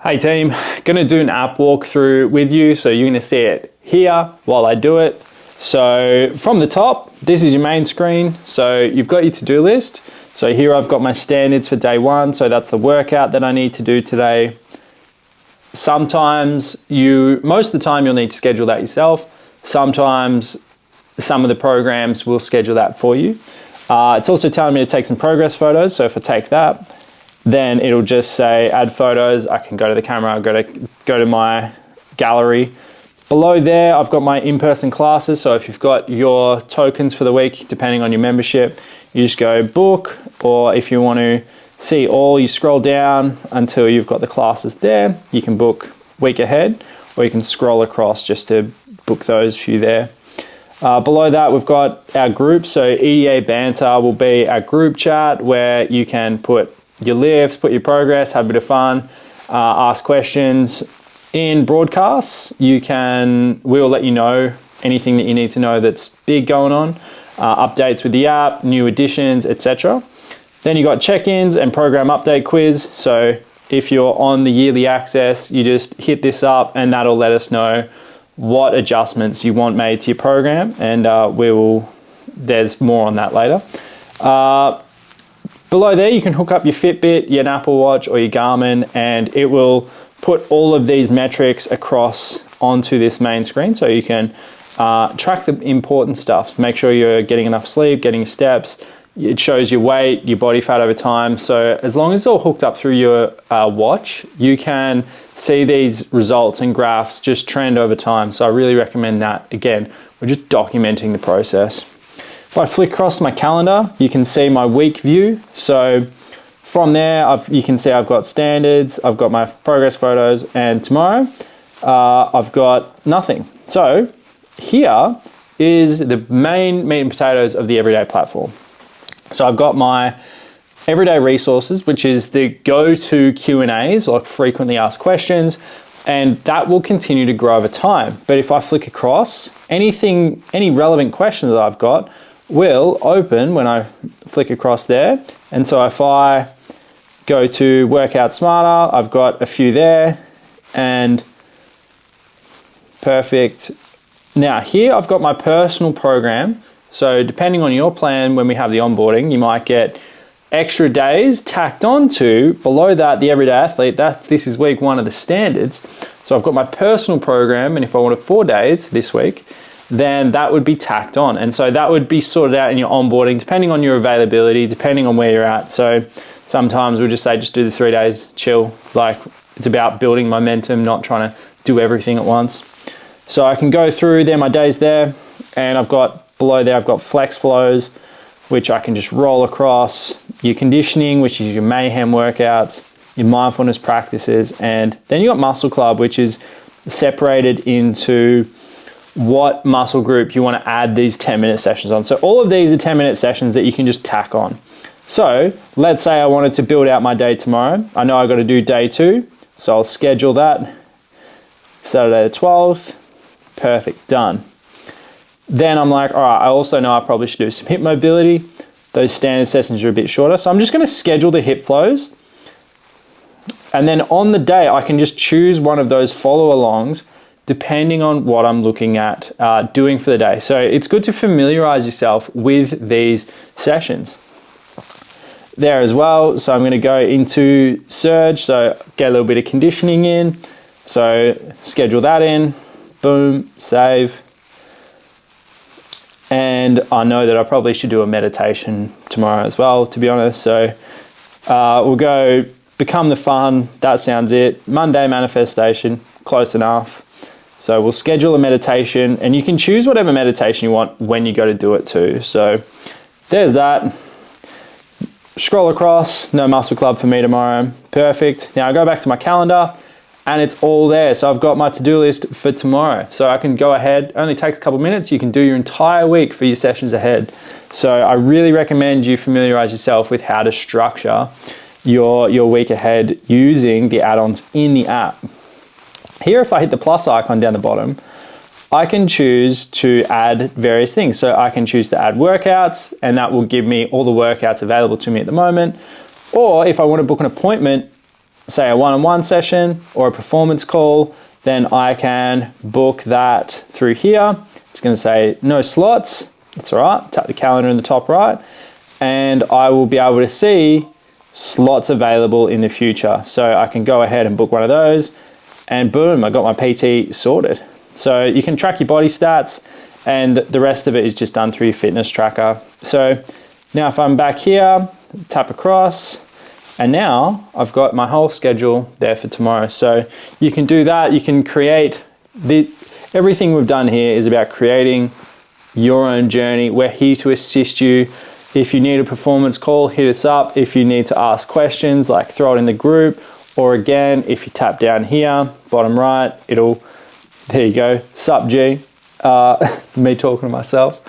Hey team, gonna do an app walkthrough with you, so you're gonna see it here while I do it. So from the top, this is your main screen. So you've got your to-do list. So here I've got my standards for day one. So that's the workout that I need to do today. Most of the time you'll need to schedule that yourself. Sometimes some of the programs will schedule that for you. It's also telling me to take some progress photos. So if I take that, then it'll just say add photos. I can go to the camera, go to my gallery. Below there, I've got my in-person classes. So if you've got your tokens for the week, depending on your membership, you just go book, or if you want to see all, you scroll down until you've got the classes there. You can book week ahead, or you can scroll across just to book those few there. Below that, we've got our group. So EDA Banter will be our group chat where you can put your lifts, put your progress, have a bit of fun, ask questions. In broadcasts, we'll let you know anything that you need to know that's big going on, updates with the app, new additions, etc. Then you got check-ins and program update quiz. So if you're on the yearly access, you just hit this up and that'll let us know what adjustments you want made to your program, and there's more on that later. Below there, you can hook up your Fitbit, your Apple Watch, or your Garmin, and it will put all of these metrics across onto this main screen, so you can track the important stuff. Make sure you're getting enough sleep, getting your steps. It shows your weight, your body fat over time. So as long as it's all hooked up through your watch, you can see these results and graphs just trend over time. So I really recommend that. Again, we're just documenting the process. If I flick across my calendar, you can see my week view. So from there, you can see I've got standards, I've got my progress photos, and tomorrow I've got nothing. So here is the main meat and potatoes of the Everyday platform. So I've got my everyday resources, which is the go-to Q&As, like frequently asked questions, and that will continue to grow over time. But if I flick across, any relevant questions that I've got will open when I flick across there. And so if I go to Workout Smarter, I've got a few there, and perfect. Now here I've got my personal program. So depending on your plan, when we have the onboarding, you might get extra days tacked on to below that, the Everyday Athlete. This is week one of the standards. So I've got my personal program, and if I wanted 4 days this week, then that would be tacked on. And so that would be sorted out in your onboarding, depending on your availability, depending on where you're at. So sometimes we'll just say, just do the 3 days, chill. Like, it's about building momentum, not trying to do everything at once. So I can go through there, my days there, and below there, I've got flex flows, which I can just roll across, your conditioning, which is your mayhem workouts, your mindfulness practices, and then you got muscle club, which is separated into what muscle group you want to add these 10-minute sessions on. So all of these are 10-minute sessions that you can just tack on. So let's say I wanted to build out my day tomorrow. I know I got to do day 2, so I'll schedule that. Saturday the 12th, perfect, done. Then I'm like, all right, I also know I probably should do some hip mobility. Those standard sessions are a bit shorter. So I'm just going to schedule the hip flows. And then on the day, I can just choose one of those follow-alongs depending on what I'm looking at doing for the day. So it's good to familiarize yourself with these sessions there as well. So I'm going to go into Surge, so get a little bit of conditioning in. So schedule that in, boom, save. And I know that I probably should do a meditation tomorrow as well, to be honest. So we'll go Become the Fun, that sounds it. Monday manifestation, close enough. So we'll schedule a meditation, and you can choose whatever meditation you want when you go to do it too. So there's that. Scroll across, no muscle club for me tomorrow. Perfect. Now I go back to my calendar, and it's all there. So I've got my to-do list for tomorrow. So I can go ahead, only takes a couple minutes. You can do your entire week for your sessions ahead. So I really recommend you familiarize yourself with how to structure your week ahead using the add-ons in the app. Here, if I hit the plus icon down the bottom, I can choose to add various things. So I can choose to add workouts, and that will give me all the workouts available to me at the moment. Or if I want to book an appointment say a one-on-one session or a performance call, then I can book that through here. It's going to say no slots. That's all right. Tap the calendar in the top right, and I will be able to see slots available in the future. So I can go ahead and book one of those, and boom, I got my PT sorted. So you can track your body stats, and the rest of it is just done through your fitness tracker. So now if I'm back here, tap across, and now I've got my whole schedule there for tomorrow. So you can do that. You can create everything we've done here is about creating your own journey. We're here to assist you. If you need a performance call, hit us up. If you need to ask questions, like throw it in the group, or again, if you tap down here, bottom right, there you go, sup G, me talking to myself.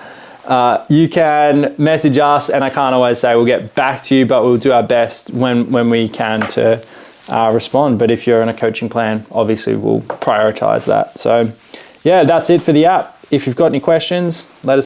You can message us, and I can't always say we'll get back to you, but we'll do our best when we can to respond. But if you're in a coaching plan, obviously we'll prioritize that. So yeah, that's it for the app. If you've got any questions, let us